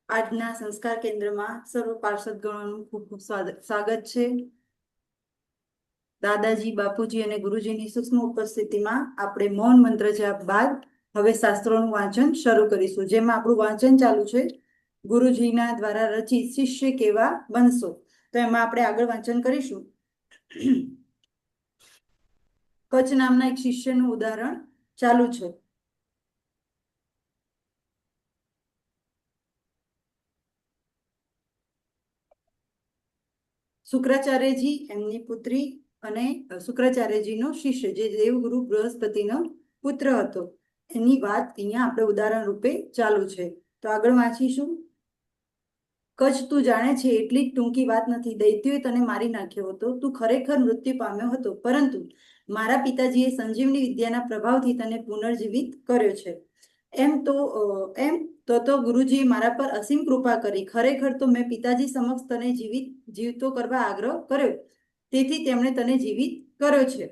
આજના સંસ્કાર કેન્દ્રમાં સર્વ પાર્ષદગણોનું ખૂબ ખૂબ સ્વાગત છે. દાદાજી, બાપુજી અને ગુરુજીની સૂક્ષ્મ ઉપસ્થિતિમાં આપણે મૌન મંત્ર જાપ બાદ હવે શાસ્ત્રોનું વાંચન શરૂ કરીશું, જેમાં આપણું વાંચન ચાલુ છે ગુરુજીના દ્વારા રચિત શિષ્ય કેવા બનશો. તો એમાં આપણે આગળ વાંચન કરીશું. કચ્છ નામના એક શિષ્યનું ઉદાહરણ ચાલુ છે. શુક્રાચાર્યજી, એમની પુત્રી અને શુક્રાચાર્યજીનો શિષ્ય જે દેવગુરુ બૃહસ્પતિનો પુત્ર હતો, એની વાત અહીંયા આપણે ઉદાહરણ રૂપે ચાલુ છે. તો આગળ વાંચીશું. કચ્છ, તું જાણે છે એટલી જ ટૂંકી વાત નથી. દૈત્યોએ તને મારી નાખ્યો હતો. તું ખરેખર મૃત્યુ પામ્યો હતો, પરંતુ મારા પિતાજીએ સંજીવની વિદ્યાના પ્રભાવથી તને પુનર્જીવિત કર્યો છે. એમ તો ગુરુજીએ મારા પર અસીમ કૃપા કરી. ખરેખર તો મેં પિતાજી સમક્ષ તને જીવતો કરવા આગ્રહ કર્યો, તેથી તેમણે તને જીવિત કર્યો છે.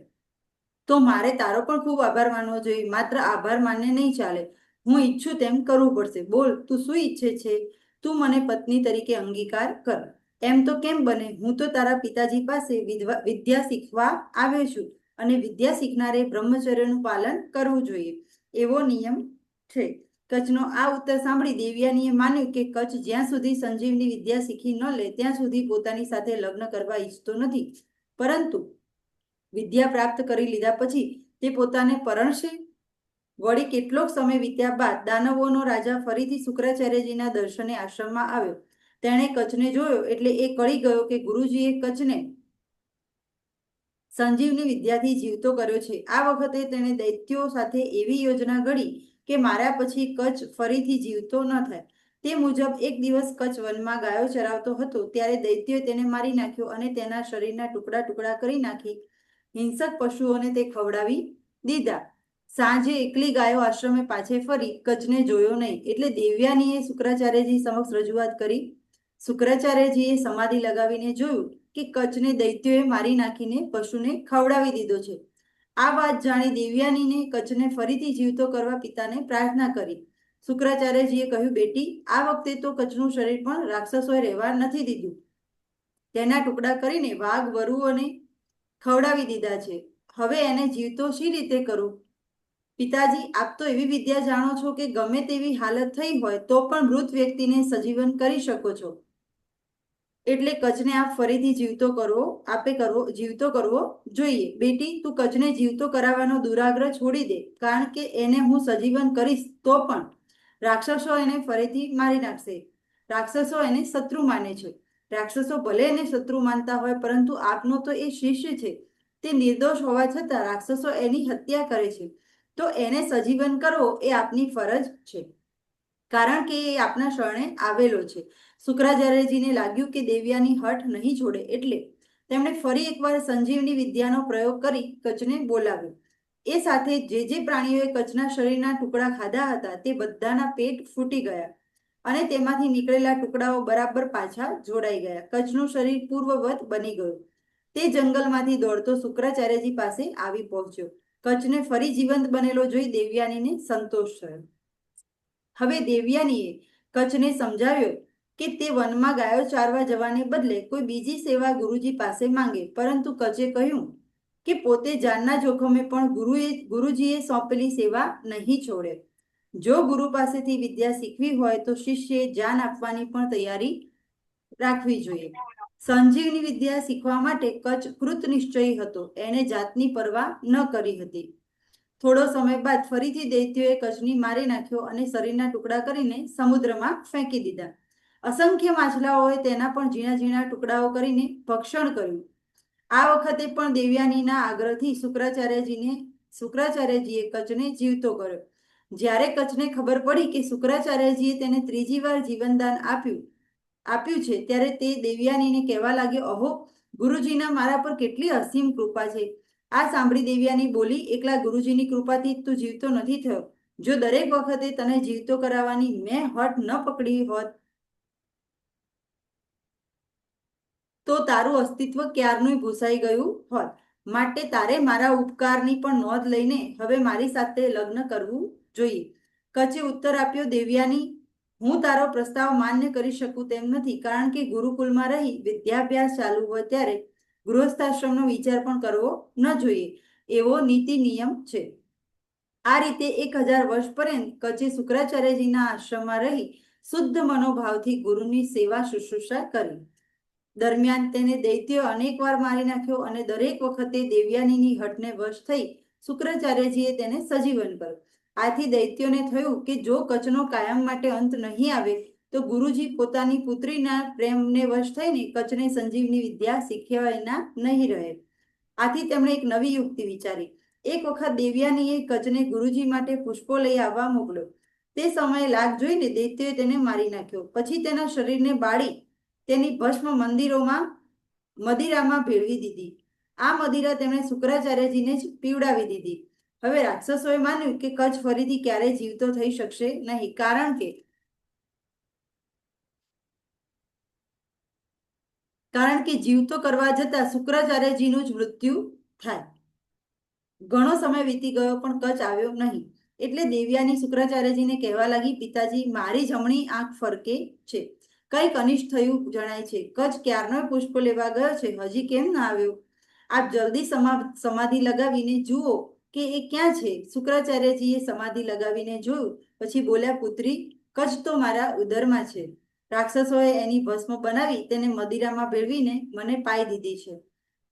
તો મારે તારો પણ ખૂબ આભાર માનવો જોઈએ. માત્ર આભાર માનને નહીં ચાલે, હું ઈચ્છું તેમ કરવું પડશે. બોલ, તું શું ઈચ્છે છે? તું મને પત્ની તરીકે અંગીકાર કર. એમ તો કેમ બને? હું તો તારા પિતાજી પાસે વિદ્યા શીખવા આવ્યો છું, અને વિદ્યા શીખનારે બ્રહ્મચર્યનું પાલન કરવું જોઈએ, એવો નિયમ છે. કચ્છનો આ ઉત્તર સાંભળી દેવયાનીએ માન્યું કે કચ્છ જ્યાં સુધી સંજીવની વિદ્યા શીખી ન લે ત્યાં સુધી પોતાની સાથે લગ્ન કરવા ઈચ્છતો નથી. પરંતુ વિદ્યા પ્રાપ્ત કરી લીધા પછી તે પોતાને પરણશે. વળી કેટલોક સમય વીત્યા બાદ દાનવોનો રાજા ફરીથી શુક્રાચાર્યજીના દર્શને આશ્રમમાં આવ્યો. તેણે કચ્છને જોયો એટલે એ કળી ગયો કે ગુરુજીએ કચ્છને સંજીવની વિદ્યાથી જીવતો કર્યો છે. આ વખતે તેણે દૈત્યો સાથે એવી યોજના ઘડી કે માર્યા પછી કચ્છ ફરીથી જીવતો ન થાય. તે મુજબ એક દિવસ કચ્છ વનમાં ગાયો ચરાવતો હતો, ત્યારે દૈત્યોએ તેને મારી નાખ્યો અને તેના શરીરના ટુકડા ટુકડા કરી નાખી હિંસક પશુઓને તે ખવડાવી દીધા. સાંજે એકલી ગાયો આશ્રમે પાછે ફરી કચ્છને જોયો નહીં, એટલે દેવયાનીએ શુક્રાચાર્યજી સમક્ષ રજૂઆત કરી. શુક્રાચાર્યજીએ સમાધિ લગાવીને જોયું કે કચ્છને દૈત્યોએ મારી નાખીને પશુને ખવડાવી દીધો છે. આ વાત જાણી દેવયાનીને કચ્છને ફરીથી જીવતો કરવા પિતાને પ્રાર્થના કરી. શુક્રાચાર્યજીએ કહ્યું, બેટી, આ વખતે તો કચ્છનું શરીર પણ રાક્ષસોએ રહેવા નથી દીધું. તેના ટુકડા કરીને વાઘ વરુઓને ખવડાવી દીધા છે. હવે એને જીવતો શી રીતે કરું? પિતાજી, આપ તો એવી વિદ્યા જાણો છો કે ગમે તેવી હાલત થઈ હોય તો પણ મૃત વ્યક્તિને સજીવન કરી શકો છો. એટલે કચ્છને આપ ફરીથી જીવતો કરવો જોઈએ. બેટી, તું કચ્છને જીવતો કરાવવાનો દુરાગ્રહ છોડી દે, કારણ કે એને હું સજીવન કરીશ તો પણ રાક્ષસો એને ફરીથી મારી નાખશે. રાક્ષસો એને શત્રુ માને છે. રાક્ષસો ભલે એને શત્રુ માનતા હોય, પરંતુ આપનો તો એ શિષ્ય છે. તે નિર્દોષ હોવા છતાં રાક્ષસો એની હત્યા કરે છે. તો એને સજીવન કરવો એ આપની ફરજ છે, કારણ કે એ આપના શરણે આવેલો છે. શુક્રાચાર્યજીને લાગ્યું કે દેવયાની હઠ નહીં છોડે, એટલે તેમણે ફરી એકવાર સંજીવની વિદ્યાનો પ્રયોગ કરી કચ્છને બોલાવ્યો. એ સાથે જે પ્રાણીઓએ કચ્છના શરીરના ટુકડા ખાધા હતા તે બધાના પેટ ફૂટી ગયા અને તેમાંથી નીકળેલા ટુકડાઓ બરાબર પાછા જોડાઈ ગયા. કચ્છનું શરીર પૂર્વવત બની ગયું. તે જંગલમાંથી દોડતો શુક્રાચાર્યજી પાસે આવી પહોંચ્યો. કચ્છને ફરી જીવંત બનેલો જોઈ દેવયાનીને સંતોષ થયો. હવે દેવયાનીએ કચ્છને સમજાવ્યો કે તે વનમાં ગાયો ચારવા જવાને બદલે કોઈ બીજી સેવા ગુરુજી પાસે માંગે, પરંતુ કચ્છે કહ્યું કે પોતે જાનના જોખમે પણ ગુરુજીએ સોંપેલી સેવા નહીં છોડે. જો ગુરુ પાસેથી વિદ્યા શીખવી હોય તો શિષ્યએ જાન આપવાની પણ તૈયારી રાખવી જોઈએ. સંજીવની વિદ્યા શીખવા માટે કચ્છ કૃત નિશ્ચયી હતો. એણે જાતની પરવા ન કરી હતી. થોડો સમય બાદ ફરીથી દૈત્યોએ કચ્છની મારી નાખ્યો અને શરીરના ટુકડા કરીને સમુદ્રમાં ફેંકી દીધા. અસંખ્ય માછલાઓએ તેના પણ ઝીણા ઝીણા ટુકડાઓ કરીને ભક્ષણ કર્યું. આ વખતે પણ દેવયાનીના આગ્રહથી શુક્રાચાર્યજીએ કચ્છને જીવતો કર્યો. જ્યારે કચ્છને ખબર પડી કે શુક્રાચાર્યજીએ તેને ત્રીજી વાર જીવનદાન આપ્યું છે, ત્યારે તે દેવયાનીને કહેવા લાગ્યો, અહો, ગુરુજીના મારા પર કેટલી અસીમ કૃપા છે. આ સાંભળી દેવયાની બોલી, એકલા ગુરુજીની કૃપાથી તું જીવતો નથી થયો. જો દરેક વખતે તને જીવતો કરાવવાની મેં હઠ ન પકડી હોત તો તારું અસ્તિત્વ ક્યારનું ભૂસાઈ ગયું હોત. માટે તારે મારા ઉપકારની પણ નોંધ લઈને હવે મારી સાથે લગ્ન કરવું જોઈએ. કચ્છે ઉત્તર આપ્યો, દેવયાની, હું તારો પ્રસ્તાવ માન્ય કરી શકું તેમ નથી, કારણ કે ગુરુકુળમાં રહી વિદ્યાભ્યાસ ચાલુ હોય ત્યારે ગૃહસ્થાશ્રમનો વિચાર પણ કરવો ન જોઈએ, એવો નીતિ નિયમ છે. આ રીતે 1000 વર્ષ પર્યંત કચ્છે શુક્રાચાર્યજીના આશ્રમમાં રહી શુદ્ધ મનોભાવથી ગુરુની સેવા શુશ્રૂષા કરી. દરમિયાન તેને દૈત્યો અનેક વાર મારી નાખ્યો અને દરેક વખતે દેવયાનીની હઠને વશ થઈ શુક્રાચાર્યજીએ તેને સજીવન કર્યો. આથી દૈત્યોને થયું કે જો કચ્છનો કાયમ માટે અંત નહીં આવે તો ગુરુજી પોતાની પુત્રીના પ્રેમને વશ થઈને કચ્છને સંજીવની વિદ્યા શીખ્યા વિના નહીં રહે. આથી તેમણે એક નવી યુક્તિ વિચારી. એક વખત દેવયાનીએ કચ્છને ગુરુજી માટે પુષ્પો લઈ આવવા મોકલ્યો. તે સમયે લાગ જોઈને દૈત્યોએ તેને મારી નાખ્યો. પછી તેના શરીરને બાળી તેની ભસ્મ મદિરામાં ભેળવી દીધી. આ મદિરા તેમણે શુક્રાચાર્યજીને જ પીવડાવી દીધી. હવે રાક્ષસોએ માન્યું કે કચ્છ ફરીથી ક્યારેય જીવતો થઈ શકશે નહીં, કારણ કે જીવતો કરવા જતા શુક્રાચાર્યજીનું જ મૃત્યુ થાય. ઘણો સમય વીતી ગયો પણ કચ્છ આવ્યો નહીં. એટલે દેવયાની શુક્રાચાર્યજીને કહેવા લાગી, પિતાજી, મારી જમણી આંખ ફરકે છે, કંઈક અનિષ્ટ થયું જણાય છે. કચ્છ ક્યારનો પુષ્પ લેવા ગયો છે, હજી કેમ ના આવ્યો? આપ જલ્દી સમાધિ લગાવીને જુઓ કે એ ક્યાં છે. શુક્રાચાર્યજીએ સમાધિ લગાવીને જોયું. પછી બોલ્યા, પુત્રી, કચ્છ તો મારા ઉદરમાં છે. રાક્ષસોએ એની ભસ્મ બનાવી તેને મદિરામાં ભેળવીને મને પાઈ દીધી છે.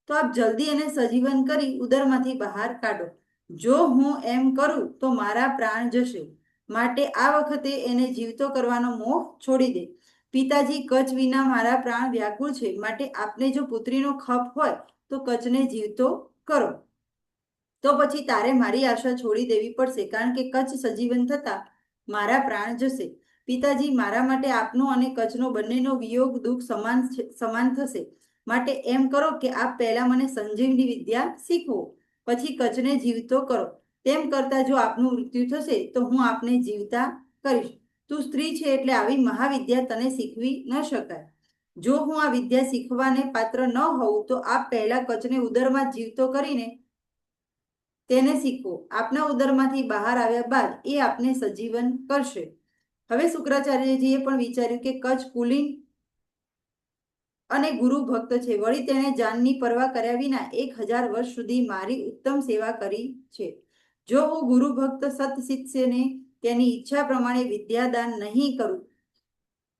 તો આપ જલ્દી એને સજીવન કરી ઉદરમાંથી બહાર કાઢો. જો હું એમ કરું તો મારા પ્રાણ જશે, માટે આ વખતે એને જીવતો કરવાનો મોહ છોડી દે. પિતાજી, કચ્છ વિના મારા પ્રાણ વ્યાકુળ છે, માટે આપને જો પુત્રીનો ખપ હોય તો કચ્છને જીવતો કરો. તો પછી તારે મારી આશા છોડી દેવી પડશે, કારણ કે કચ્છ સજીવન થતા મારા પ્રાણ જશે. પિતાજી, મારા માટે આપનો અને કચ્છનો બંનેનો વિયોગ દુઃખ સમાન થશે, માટે એમ કરો કે આપ પહેલા મને સંજીવની વિદ્યા શીખવો, પછી કચ્છને જીવતો કરો. તેમ કરતા જો આપનું મૃત્યુ થશે તો હું આપને જીવતા કરીશ. તું સ્ત્રી છે એટલે આવી મહાવિદ્યા તને શીખવી ન શકાય. જો હું આ વિદ્યા શીખવાને પાત્ર ન હોઉં તો આપ પહેલા કચ્છને ઉદરમાં જીવતો કરીને તેને શીખવો. આપના ઉદરમાંથી બહાર આવ્યા બાદ એ આપને સજીવન કરશે. હવે શુક્રાચાર્યજીએ પણ વિચાર્યું કે કચ્છ કુલીન અને ગુરુ ભક્ત છે. વળી તેણે જાનની પરવા કર્યા વિના 1000 વર્ષ સુધી મારી ઉત્તમ સેવા કરી છે. જો હું ગુરુ ભક્ત સત શિષ્યને તેની ઈચ્છા પ્રમાણે વિદ્યાદાન નહીં કરું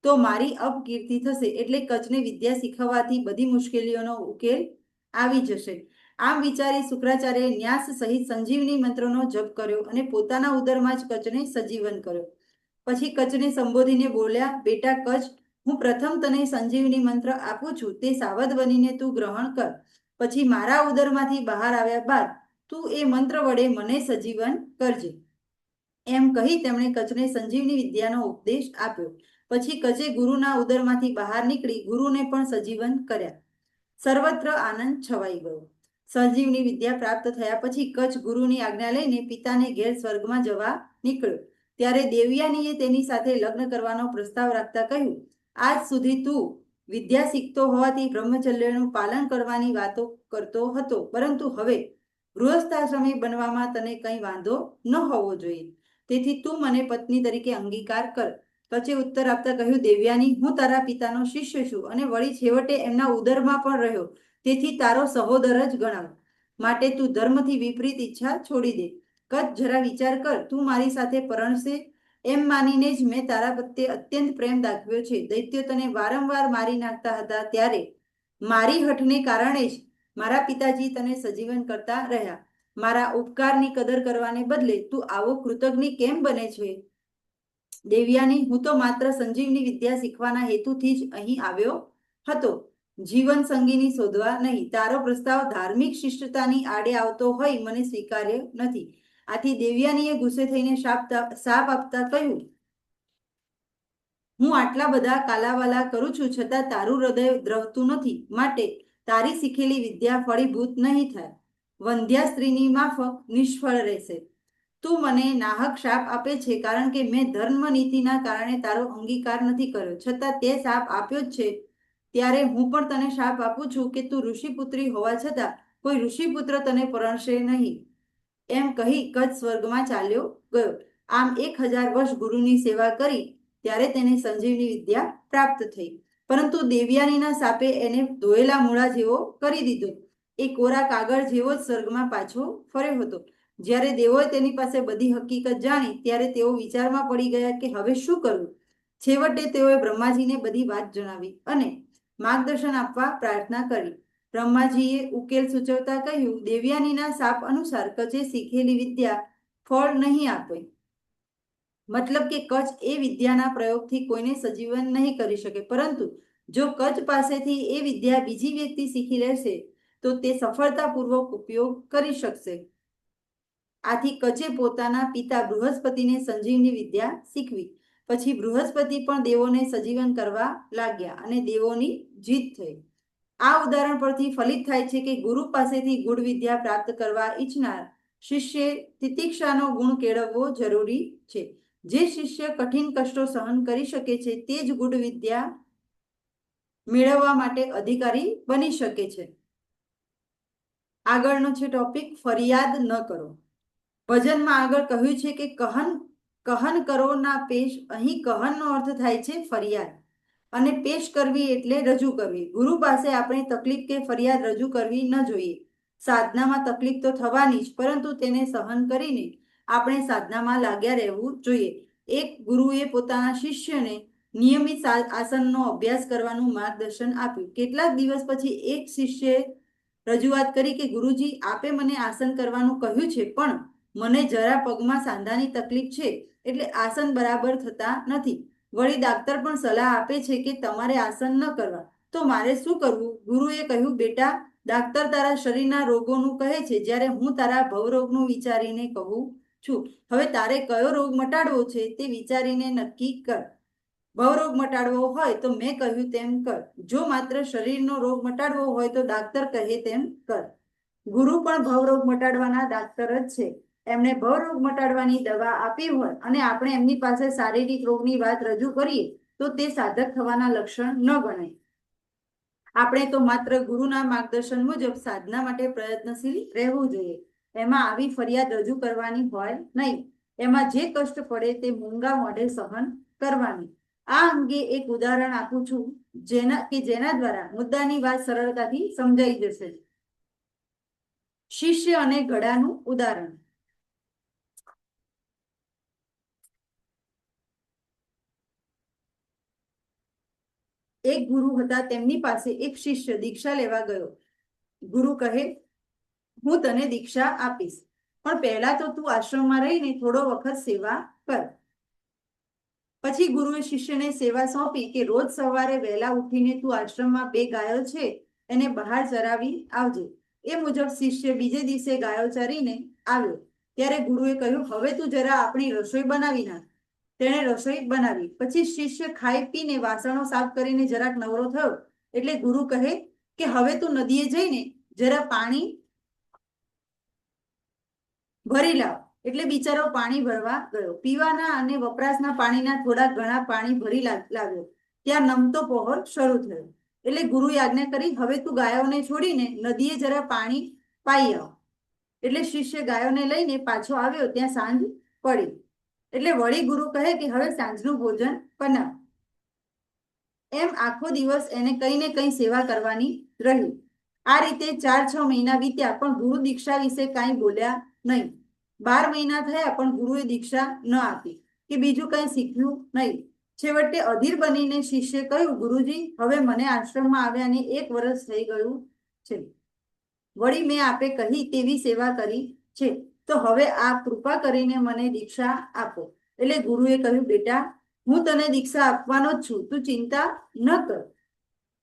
તો મારી અપકીર્તિ થશે. એટલે કચ્છને વિદ્યા શીખવવાથી બધી મુશ્કેલીઓનો ઉકેલ આવી જશે. આમ વિચારી શુક્રાચાર્યએ ન્યાસ સહિત સંજીવની મંત્રનો જપ કર્યો અને પોતાના ઉદરમાં જ કચ્છને સજીવન કર્યો. પછી કચ્છને સંબોધીને બોલ્યા, બેટા કચ્છ, હું પ્રથમ તને સંજીવની મંત્ર આપું છું, તે સાવધ બનીને તું ગ્રહણ કર. પછી મારા ઉદરમાંથી બહાર આવ્યા બાદ તું એ મંત્ર વડે મને સજીવન કરજે. એમ કહી તેમણે કચ્છને સંજીવની વિદ્યાનો ઉપદેશ આપ્યો. પછી કચ્છે ગુરુના ઉદરમાંથી બહાર નીકળી ગુરુને પણ સજીવન કર્યા. સર્વત્ર આનંદ છવાઈ ગયો. સંજીવની વિદ્યા પ્રાપ્ત થયા પછી કચ્છ ગુરુની આજ્ઞા લઈને પિતાને ઘેર સ્વર્ગમાં જવા નીકળ્યો. ત્યારે દેવયાનીએ તેની સાથે લગ્ન કરવાનો પ્રસ્તાવ રાખતા કહ્યું, આજ સુધી તું વિદ્યા શીખતો હોવાથી બ્રહ્મચર્યનું પાલન કરવાની વાતો કરતો હતો, પરંતુ હવે ગૃહસ્થાશ્રમી બનવામાં તને કંઈ વાંધો ન હોવો જોઈએ. તેથી તું મને પત્ની તરીકે અંગીકાર કર. કચ્છે ઉત્તર આપતા કહ્યું, દેવયાની, હું તારા પિતાનો શિષ્ય છું અને વળી છેવટે એમના ઉદરમાં પણ રહ્યો, તેથી તારો સહોદર જ ગણાવ. માટે તું ધર્મથી વિપરીત ઈચ્છા છોડી દે. કચ્છ, જરા વિચાર કર. તું મારી સાથે પરણશે એમ માનીને જ મેં તારા પ્રત્યે અત્યંત પ્રેમ દાખવ્યો છે. દૈત્યો તને વારંવાર મારી નાખતા હતા, ત્યારે મારી હઠને કારણે જ મારા પિતાજી તને સજીવન કરતા રહ્યા. મારા ઉપકારની કદર કરવાને બદલે તું આવો કૃતજ્ઞ કેમ બને છે? દેવયાની, હું તો માત્ર સંજીવની વિદ્યા શીખવાના હેતુથી જ અહીં આવ્યો હતો, જીવન સંગીની શોધવા નહીં. તારો પ્રસ્તાવ ધાર્મિક શિષ્ટતાની આડે આવતો હોય મને સ્વીકાર્ય નથી. આથી દેવયાનીએ ગુસ્સે થઈને શાપ આપતા કહ્યું, હું આટલા બધા કાલાવાલા કરું છું છતાં તારું હૃદય દ્રવતું નથી, માટે તારી શીખેલી વિદ્યા ફળીભૂત નહીં થાય. વંધ્યા સ્ત્રીની માફક નિષ્ફળ રહેશે. તું મને નાહક શાપ આપે છે, કારણ કે મેં ધર્મ નીતિના કારણે તારો અંગીકાર નથી કર્યો, છતાં તે શાપ આપ્યો જ છે. ત્યારે હું પણ તને શાપ આપું છું કે તું ઋષિપુત્રી હોવા છતાં કોઈ ઋષિપુત્ર તને પરણશે નહીં. એમ કહી કચ્છ સ્વર્ગમાં ચાલ્યો ગયો. આમ 1000 વર્ષ ગુરુની સેવા કરી ત્યારે તેને સંજીવની વિદ્યા પ્રાપ્ત થઈ. પરંતુ દેવયાનીના સાપે એને ધોયેલા મૂળા જેવો કરી દીધો. એ કોરા કાગળ જેવો જ સ્વર્ગમાં પાછો ફર્યો હતો. જ્યારે દેવોએ તેની પાસે બધી હકીકત જાણી ત્યારે તેઓ વિચારમાં પડી ગયા કે હવે શું કરવું. છેવટે તેઓએ બ્રહ્માજીને બધી વાત જણાવી અને માર્ગદર્શન આપવા પ્રાર્થના કરી. બ્રહ્માજીએ ઉકેલ સૂચવતા કહ્યું, દેવયાનીના શાપ અનુસાર કચે શીખેલી વિદ્યા ફળ નહીં આપે. મતલબ કે કચ્છ એ વિદ્યાના પ્રયોગથી કોઈને સજીવન નહીં કરી શકે, પરંતુ જો કચ્છ પાસેથી એ વિદ્યા બીજી વ્યક્તિ શીખી લેશે તો તે સફળતાપૂર્વક ઉપયોગ કરી શકશે. આથી કચ્છે પોતાના પિતા બૃહસ્પતિને સંજીવની વિદ્યા શીખવી. પછી બૃહસ્પતિ પણ દેવોને સજીવન કરવા લાગ્યા અને દેવોની જીત થઈ. આ ઉદાહરણ પરથી ફલિત થાય છે કે ગુરુ પાસેથી ગુઢ વિદ્યા પ્રાપ્ત કરવા ઈચ્છનાર શિષ્યે તિતિક્ષાનો ગુણ કેળવવો જરૂરી છે. જે શિષ્ય કઠિન કષ્ટો સહન કરી શકે છે તે જ ગુઢ વિદ્યા મેળવવા માટે અધિકારી બની શકે છે. આગળનો છે ટોપિક ફરિયાદ ન કરો. ભજનમાં આગળ કહ્યું છે કે કહન કરો ના પેશ. અહીં કહનનો અર્થ થાય છે ફરિયાદ અને પેશ કરવી એટલે રજૂ કરવી. ગુરુ પાસે આપણે તકલીફ કે ફરિયાદ રજૂ કરવી ન જોઈએ. સાધનામાં તકલીફ તો થવાની જ, પરંતુ તેને સહન કરીને આપણે સાધનામાં લાગ્યા રહેવું જોઈએ. એક ગુરુએ પોતાના શિષ્યને નિયમિત આસનનો અભ્યાસ કરવાનું માર્ગદર્શન આપ્યું. કેટલાક દિવસ પછી એક શિષ્યએ રજૂઆત કરી કે ગુરુજી, આપે મને આસન કરવાનું કહ્યું છે, પણ મને જરા પગમાં સાંધાની તકલીફ છે, એટલે આસન બરાબર થતા નથી. વળી ડાક્ટર પણ સલાહ આપે છે કે તમારે આસન ન કરવા, તો મારે શું કરવું? ગુરુએ કહ્યું, બેટા, ડાક્ટર તારા શરીરના રોગોનું કહે છે, જ્યારે હું તારા ભવરોગનું વિચારીને કહું છું. હવે તારે કયો રોગ મટાડવો છે તે વિચારીને નક્કી કર. ભવરોગ મટાડવો હોય તો મેં કહ્યું તેમ કર. જો માત્ર શરીરનો રોગ મટાડવો હોય તો ડાક્ટર કહે તેમ કર. ગુરુ પણ ભવરોગ મટાડવાના ડાક્ટર જ છે. એમણે ભવરોગ મટાડવાની દવા આપી હોય અને આપણે એમની પાસે શારીરિક રોગની વાત રજૂ કરીએ તો તે સાધક થવાના લક્ષણ ન ગણાય. આપણે તો માત્ર ગુરુના માર્ગદર્શન મુજબ સાધના માટે પ્રયત્નશીલ રહેવું જોઈએ. એમાં આવી ફરિયાદ રજૂ કરવાની હોય નહીં. એમાં જે કષ્ટ પડે તે મૂંગા મોઢે સહન કરવાની. આ અંગે એક ઉદાહરણ આપું છું જેના દ્વારા મુદ્દાની વાત સરળતાથી સમજાઈ જશે. શિષ્ય અને ઘડાનું ઉદાહરણ. એક ગુરુ હતા, તેમની પાસે એક શિષ્ય દીક્ષા લેવા ગયો. ગુરુ કહે, હું તને દીક્ષા આપીશ, પણ પહેલા તો તું આશ્રમમાં રહીને થોડો વખત સેવા કર. પછી ગુરુએ શિષ્યને સેવા સોંપી કે રોજ સવારે વહેલા ઉઠીને તું આશ્રમમાં 2 ગાયો છે એને બહાર ચરાવી આવજે. એ મુજબ શિષ્ય બીજે દિવસે ગાયો ચરીને આવ્યો. ત્યારે ગુરુએ કહ્યું, હવે તું જરા આપણી રસોઈ બનાવી નાખ. તેણે રસોઈ બનાવી. પછી શિષ્ય ખાઈ પીને વાસણો સાફ કરીને જરાક નવરો થયો એટલે ગુરુ કહે કે હવે તું નદીએ જઈને જરા પાણી ભરી લાવ. એટલે બિચારો પાણી ભરવા ગયો. પીવાના અને વપરાશના પાણીના થોડા ઘણા પાણી ભરી લાવ્યો. ત્યાં નમતો પહોર શરૂ થયો. એટલે ગુરુએ આજ્ઞા કરી, હવે તું ગાયોને છોડીને નદીએ જરા પાણી પાઈ આવ. એટલે શિષ્ય ગાયોને લઈને પાછો આવ્યો. ત્યાં સાંજ પડી. એટલે વળી ગુરુ કહે કે હવે સાંજનું ભોજન બનાવ. એમ આખો દિવસ એને કંઈ ને કંઈ સેવા કરવાની રહી. આ રીતે 4-6 મહિના વીત્યા, પણ ગુરુ દીક્ષા વિશે કાંઈ બોલ્યા નહીં. 12 મહિના થયા, પણ ગુરુએ દીક્ષા ન આપી કે બીજું કંઈ શીખ્યું નહીં. છેવટે અધીર બનીને શિષ્યે કહ્યું, ગુરુજી, હવે મને આશ્રમમાં આવ્યાને 1 વર્ષ થઈ ગયું છે. વળી મેં આપે કહી તેવી સેવા કરી છે, તો હવે આપ કૃપા કરીને મને દીક્ષા આપો. એટલે ગુરુએ કહ્યું, બેટા, હું તને દીક્ષા આપવાનો જ છું, તું ચિંતા ન કર.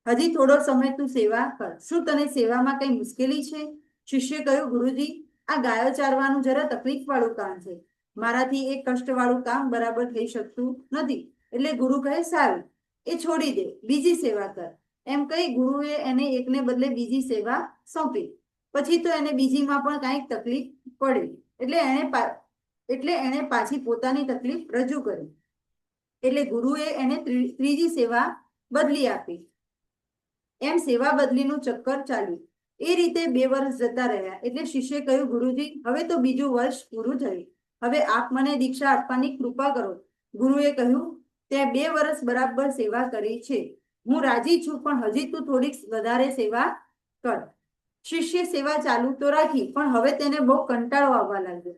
હજી થોડો સમય તું સેવા કર. શું તને સેવામાં કઈ મુશ્કેલી છે? શિષ્યએ કહ્યું, ગુરુજી, આ ગાયો ચારવાનું જરા તકલીફ વાળું કામ છે. મારાથી એ કષ્ટવાળું કામ બરાબર થઈ શકતું નથી. એટલે ગુરુ કહે, સારું, એ છોડી દે, બીજી સેવા કર. એમ કહી ગુરુએ એને એકને બદલે બીજી સેવા સોંપી. પછી તો એને બીજીમાં પણ કાંઈક તકલીફ પડી. એટલે એણે પાછી પોતાની તકલીફ રજૂ કરી. એટલે ગુરુએ એને ત્રીજી સેવા બદલી આપી. એમ સેવા બદલીનું ચક્કર ચાલ્યું. એ રીતે 2 વર્ષ જતા રહ્યા. એટલે શિષ્યએ કહ્યું, ગુરુજી, હવે તો બીજું વર્ષ પૂરું થયું, હવે આપ મને દીક્ષા આપવાની કૃપા કરો. ગુરુએ કહ્યું, તે 2 વર્ષ બરાબર સેવા કરી છે. હું રાજી છું, પણ હજી તું થોડીક વધારે સેવા કર. શિષ્ય સેવા ચાલુ તો રાખી, પણ હવે તેને બહુ કંટાળો આવવા લાગ્યો.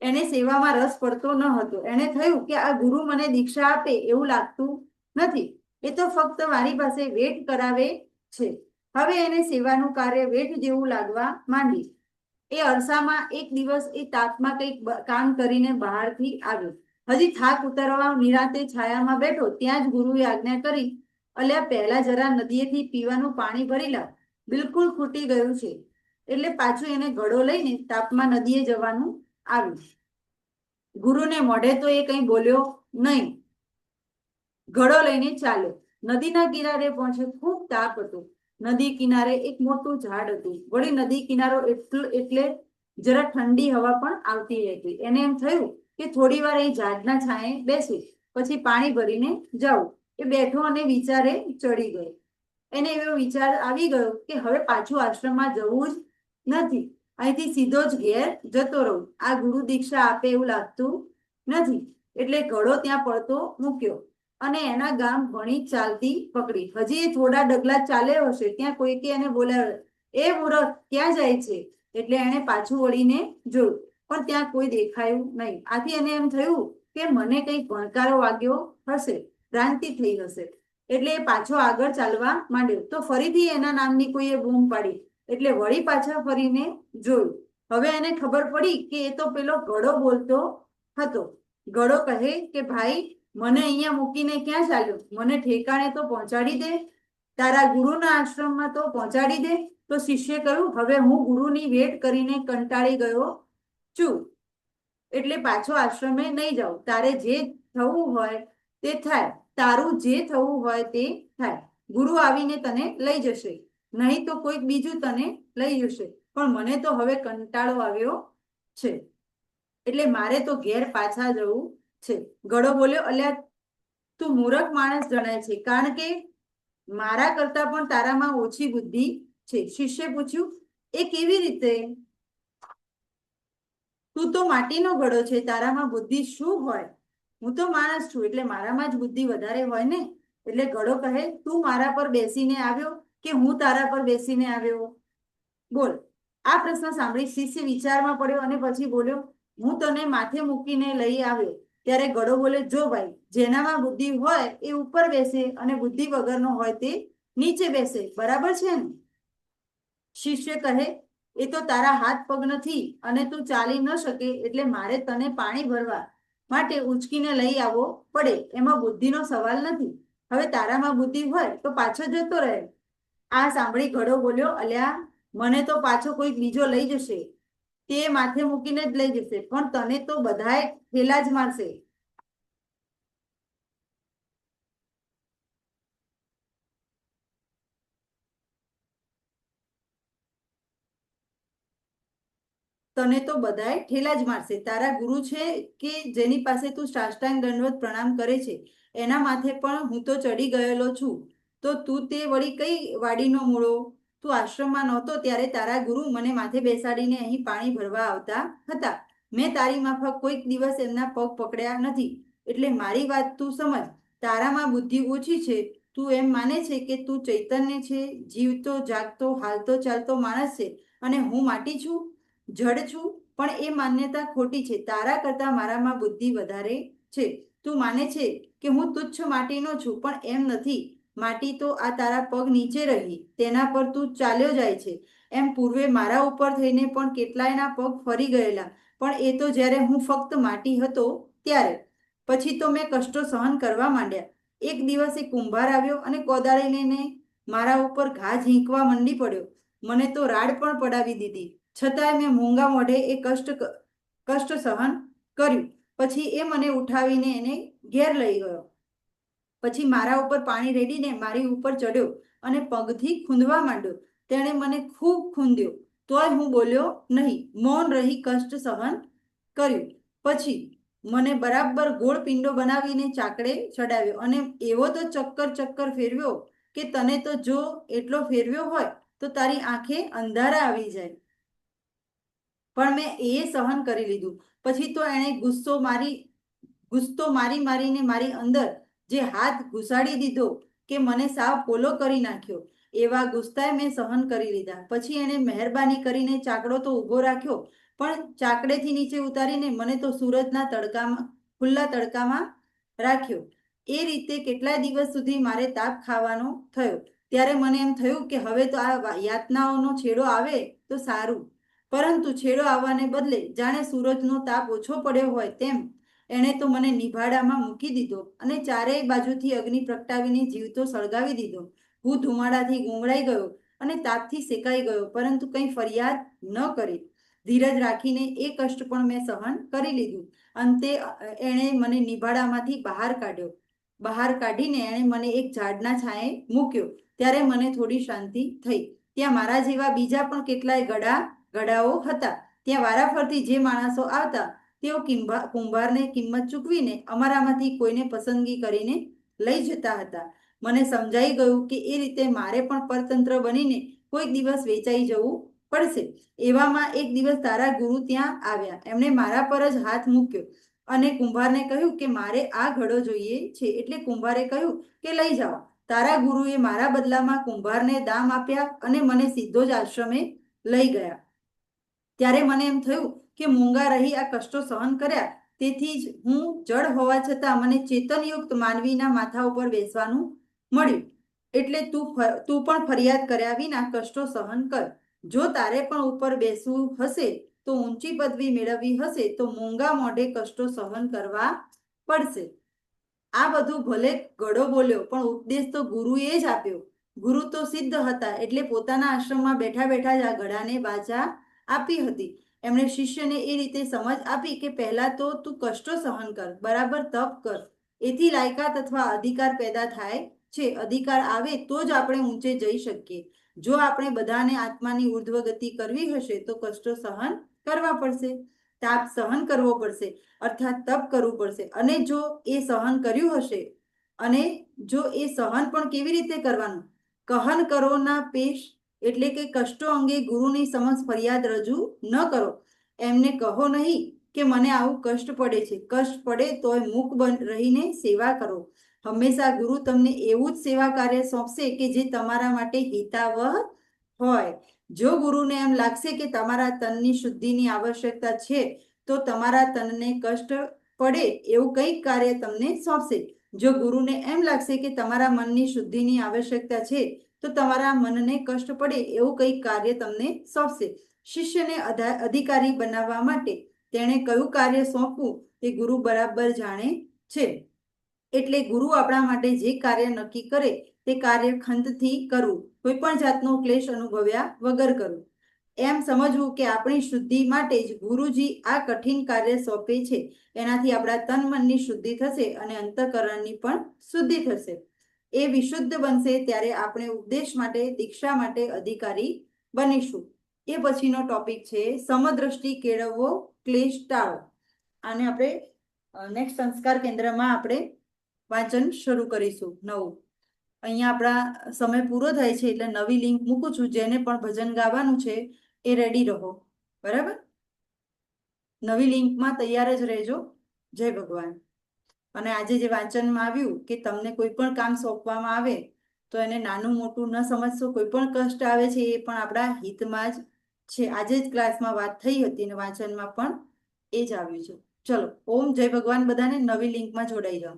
એને સેવામાં રસ પડતો ન હતો. એને થયું કે આ ગુરુ મને દીક્ષા આપે એવું લાગતું નથી. એ તો ફક્ત મારી પાસે વેઠ કરાવે છે. હવે એને સેવાનું કાર્ય વેઠ જેવું લાગવા માંડી. એ અરસામાં એક દિવસ એ તાપમાં કંઈક કામ કરીને બહારથી આવ્યો. હજી થાક ઉતારવા નિરાંતે છાયામાં બેઠો ત્યાં જ ગુરુએ આજ્ઞા કરી, અલ્યા પહેલા જરા નદીએથી પીવાનું પાણી ભરી લાવ, બિલકુલ ખૂટી ગયું છે. એટલે પાછું એને ઘડો લઈને તાપમાં નદીએ જવાનું આવ્યું. ગુરુને મોઢે તો એ કંઈ બોલ્યો નહીં. ઘડો લઈને ચાલ્યો. નદીના કિનારે પહોંચે. ખૂબ તાપ હતો. નદી કિનારે એક મોટું ઝાડ હતું. વળી નદી કિનારો એટલે જરા ઠંડી હવા પણ આવતી હતી. એને એમ થયું કે થોડી વાર એ ઝાડના છાંયે બેસું, પછી પાણી ભરીને જાઉં. એ બેઠો અને વિચારે ચડી ગયો. એને એવો વિચાર આવી ગયો કે હવે પાછું આશ્રમમાં જવું જ નથી. અહીંથી સીધો જ ઘેર જતો રહું. આ ગુરુ દીક્ષા આપે એવું લાગતું નથી. એટલે ઘડો ત્યાં પડતો મૂક્યો અને એના ગામ ભણી ચાલતી પકડી. હજી એ થોડા ડગલા ચાલ્યો હશે ત્યાં કોઈકે એને બોલાવ્યો, એ મૂરખ ક્યાં જાય છે? એટલે એને પાછું વળીને જોયું, પણ ત્યાં કોઈ દેખાયું નહીં. આથી એને એમ થયું કે મને કંઈક ભણકારો વાગ્યો હશે, ભ્રાંતિ થઈ હશે. એટલે એ પાછો આગળ ચાલવા માંડ્યો. તો ફરીથી એના નામની કોઈએ બૂમ પાડી. એટલે વળી પાછા ફરીને જોયું. હવે એને ખબર પડી કે એ તો પેલો ઘડો બોલતો હતો. ઘડો કહે કે ભાઈ, મને અહીંયા મૂકીને ક્યાં ચાલ્યો? મને ઠેકાણે તો પહોંચાડી દે. તારા ગુરુના આશ્રમમાં તો પહોંચાડી દે. તો શિષ્ય કહ્યું, હવે હું ગુરુની વેટ કરીને કંટાળી ગયો છું, એટલે પાછો આશ્રમે નહીં જાઉં. તારે જે થવું હોય તે થાય. તારું જે થવું હોય તે થાય. ગુરુ આવીને તને લઈ જશે, નહીં તો કોઈક બીજું તને લઈ જશે. પણ મને તો હવે કંટાળો આવ્યો છે, એટલે મારે તો ઘેર પાછા જવું છે. ઘડો બોલ્યો, અલ્યા તું મૂરખ માણસ જણાય છે, કારણ કે મારા કરતા પણ તારામાં ઓછી બુદ્ધિ છે. શિષ્ય પૂછ્યું, એ કેવી રીતે? તું તો માટીનો ઘડો છે, તારામાં બુદ્ધિ શું હોય? હું તો માણસ છું, એટલે મારામાં જ બુદ્ધિ વધારે હોય ને. એટલે ઘડો કહે, તું મારા પર બેસીને આવ્યો કે હું તારા પર બેસીને આવ્યો? બોલ. આ પ્રશ્ન સાંભળી શિષ્ય વિચારમાં પડ્યો અને પછી બોલ્યો, હું તને માથે મૂકીને લઈ આવ્યો. ત્યારે ઘડો બોલે, જો ભાઈ, જેનામાં બુદ્ધિ હોય એ ઉપર બેસે અને બુદ્ધિ વગરનો હોય તે નીચે બેસે. બરાબર છે ને? શિષ્ય કહે, એ તો તારા હાથ પગ નથી અને તું ચાલી ન શકે, એટલે મારે તને પાણી ભરવા માટે ઉંચકીને લઈ આવવો પડે. એમાં બુદ્ધિનો સવાલ નથી. હવે તારામાં બુદ્ધિ હોય તો પાછો જતો રહે. આ સાંભળી ઘડો બોલ્યો, અલ્યા મને તો પાછો કોઈક બીજો લઈ જશે, તે માથે મૂકીને જ લઈ જશે, પણ તને તો બધાએ ઠેલા જ મારશે. તને તો બધાએ ઠેલા જ મારશે. તારા ગુરુ છે કે જેની પાસે તું સાષ્ટાંગ દંડવત પ્રણામ કરે છે, એના માથે પણ હું તો ચડી ગયેલો છું. તો તું તે વળી કઈ વાડીનો મૂળો? તું આશ્રમમાં નહોતો ત્યારે તારા ગુરુ મને માથે બેસાડીને અહીં પાણી ભરવા આવતા હતા. મેં તારી માફક કોઈક દિવસ એમના પગ પકડ્યા નથી. એટલે મારી વાત તું સમજ. તારામાં બુદ્ધિ ઓછી છે. તું એમ માને છે કે તું ચૈતન્ય છે, જીવતો જાગતો હાલતો ચાલતો માણસ છે, અને હું માટી છું, જડ છું. પણ એ માન્યતા ખોટી છે. તારા કરતા મારામાં બુદ્ધિ વધારે છે. તું માને છે કે હું તુચ્છ માટીનો છું, પણ એમ નથી. માટી તો આ તારા પગ નીચે રહી, તેના પર તું ચાલ્યો જાય છે. એમ પૂર્વે મારા ઉપર થઈને પણ કેટલાયના પગ ફરી ગયેલા, પણ એ તો જ્યારે હું ફક્ત માટી હતો ત્યારે. પછી તો મેં કષ્ટો સહન કરવા માંડ્યા. એક દિવસ એક કુંભાર આવ્યો અને કોદાળી લઈને મારા ઉપર ઘા ઝીંકવા મંડી પડ્યો. મને તો રાડ પણ પડાવી દીધી. છતાંય મેં મૂંગા મોઢે એ કષ્ટ સહન કર્યું. પછી એ મને ઉઠાવીને એને ઘેર લઈ ગયો. પછી મારા ઉપર પાણી રેડીને મારી ઉપર ચડ્યો અને પગથી ખૂંદવા માંડ્યો. તેણે મને ખૂબ ખૂંદ્યો, તોય હું બોલ્યો નહીં, મૌન રહી કષ્ટ સહન કર્યું. પછી મને બરાબર ગોળ પિંડો બનાવીને ચાકડે ચડાવ્યો અને એવો તો ચક્કર ચક્કર ફેરવ્યો કે તને તો જો એટલો ફેરવ્યો હોય તો તારી આંખે અંધારા આવી જાય. પણ મેં એ સહન કરી લીધું. પછી તો એણે ગુસ્સો મારી મારીને મારી અંદર જે હાથ ઘુસાડી દીધો કે મને સાવ પોલો કરી નાખ્યો, એવા ગુસ્સાએ મેં સહન કરી લીધા. પછી એણે મહેરબાની કરીને ચાકડો તો ઊભો રાખ્યો, પણ ચાકડેથી નીચે ઉતારીને મને તો સૂરજના તડકામાં, ખુલ્લા તડકામાં રાખ્યો. એ રીતે કેટલાય દિવસ સુધી મારે તાપ ખાવાનો થયો. ત્યારે મને એમ થયું કે હવે તો આ યાતનાઓનો છેડો આવે તો સારું. પરંતુ છેડો આવવાને બદલે જાણે સૂરજનો તાપ ઓછો પડ્યો હોય તેમ એણે તો મને નિભાડામાં મૂકી દીધો અને ચારેય બાજુથી અગ્નિ પ્રગટાવીને જીવતો સળગાવી દીધો. હું ધુમાડાથી ગુંગળાઈ ગયો અને તાપથી સેકાઈ ગયો, પરંતુ કંઈ ફરિયાદ ન કરી. ધીરજ રાખીને એ કષ્ટ પણ મેં સહન કરી લીધું. અંતે એણે મને નિભાડામાંથી બહાર કાઢીને એણે મને એક ઝાડના છાંયે મૂક્યો. ત્યારે મને થોડી શાંતિ થઈ. ત્યાં મારા જેવા બીજા પણ કેટલાય ગડાઓ હતા. ત્યાં વારાફરતી જે માણસો આવતા તેઓ કુંભારને કિંમત ચૂકવીને અમારામાંથી કોઈને પસંદગી કરીને લઈ જતા હતા. મને સમજાઈ ગયું કે એ રીતે મારે પણ પરતંત્ર બનીને કોઈક દિવસ વેચાઈ જવું પડશે. એવામાં એક દિવસ તારા ગુરુ ત્યાં આવ્યા. એમણે મારા પર જ હાથ મૂક્યો અને કુંભારને કહ્યું કે મારે આ ઘડો જોઈએ છે. એટલે કુંભારે કહ્યું કે લઈ જાઓ. તારા ગુરુએ મારા બદલામાં કુંભારને દામ આપ્યા અને મને સીધો જ આશ્રમે લઈ ગયા. ત્યારે મને એમ થયું કે મૂંગા રહી આ કષ્ટો સહન કર્યા, તેથી જ હું જડ હોવા છતાં મને ચેતનયુક્ત માનવીના માથા ઉપર બેસવાનું મળ્યું. એટલે તું પણ ફરિયાદ કર્યા વિના કષ્ટો સહન કર. જો તારે પણ ઉપર બેસવું હશે તો ઊંચી પદવી મેળવવી હશે તો મૂંગા મોઢે કષ્ટો સહન કરવા પડશે. આ બધું ભલે ગળો બોલ્યો, પણ ઉપદેશ તો ગુરુએ જ આપ્યો. ગુરુ તો સિદ્ધ હતા, એટલે પોતાના આશ્રમમાં બેઠા બેઠા જ આ ગળાને વાચા આપી હતી. એમણે શિષ્યને એ રીતે સમજ આપી કે પહેલા તો તું કષ્ટો સહન કર, બરાબર તપ કર. એથી લાયકાત અથવા અધિકાર પેદા થાય છે. અધિકાર આવે તો જ આપણે ઊંચે જઈ શકીએ. જો આપણે બધાને આત્માની ઉર્ધ્વ ગતિ કરવી હશે તો કષ્ટો સહન કરવા પડશે, તાપ સહન કરવો પડશે, અર્થાત તપ કરવું પડશે. અને જો એ સહન કર્યું હશે, અને જો એ સહન પણ કેવી રીતે કરવાનું? કહન કરો ના પેશ, એટલે કે કષ્ટો અંગે ગુરુની સમક્ષ ફરિયાદ રજૂ ન કરો. એમને કહો નહીં કે મને આવું કષ્ટ પડે છે. કષ્ટ પડે તોય મૂક રહીને સેવા કરો. હંમેશા ગુરુ તમને એવું જ સેવા કાર્ય સોંપશે કે જે તમારા માટે હિતાવહ હોય. જો ગુરુને એમ લાગશે કે તમારા તનની શુદ્ધિની આવશ્યકતા છે તો તમારા તનને કષ્ટ પડે એવું કંઈક કાર્ય તમને સોંપશે. જો ગુરુને એમ લાગશે કે તમારા મનની શુદ્ધિની આવશ્યકતા છે તો તમારા મનને કષ્ટ પડે એવું કંઈક કાર્ય તમને સોંપશે. શિષ્યને અધિકારી બનાવવા માટે તેણે કયું કાર્ય સોંપવું તે ગુરુ બરાબર જાણે છે. એટલે ગુરુ આપણા માટે જે કાર્ય નક્કી કરે તે કાર્ય ખંતથી કરવું, કોઈ પણ જાતનો ક્લેશ અનુભવ્યા વગર કરવું. એમ સમજવું કે આપણી શુદ્ધિ માટે જ ગુરુજી આ કઠિન કાર્ય સોંપે છે. એનાથી આપણા તન મનની શુદ્ધિ થશે અને અંતઃકરણની પણ શુદ્ધિ થશે. એ વિશુદ્ધ બનશે ત્યારે આપણે ઉપદેશ માટે, દીક્ષા માટે અધિકારી બનીશું. એ પછીનો ટોપિક છે સમદ્રષ્ટિ કેળવવો, ક્લેશ ટાળો. આને આપણે નેક્સ્ટ સંસ્કાર કેન્દ્રમાં આપણે વાંચન શરૂ કરીશું નવું. અહીંયા આપણા સમય પૂરો થાય છે એટલે નવી લિંક મૂકું છું. જેને પણ ભજન ગાવાનું છે એ રેડી રહો, બરાબર? નવી લિંકમાં તૈયાર જ રહેજો. જય ભગવાન. અને આજે જે વાંચનમાં આવ્યું કે તમને કોઈ પણ કામ સોંપવામાં આવે તો એને નાનું મોટું ન સમજશો. કોઈ પણ કષ્ટ આવે છે એ પણ આપણા હિતમાં જ છે. આજે જ ક્લાસમાં વાત થઈ હતી અને વાંચનમાં પણ એ જ આવ્યું છે. ચલો, ઓમ જય ભગવાન. બધાને નવી લિંકમાં જોડાઈ જાઓ.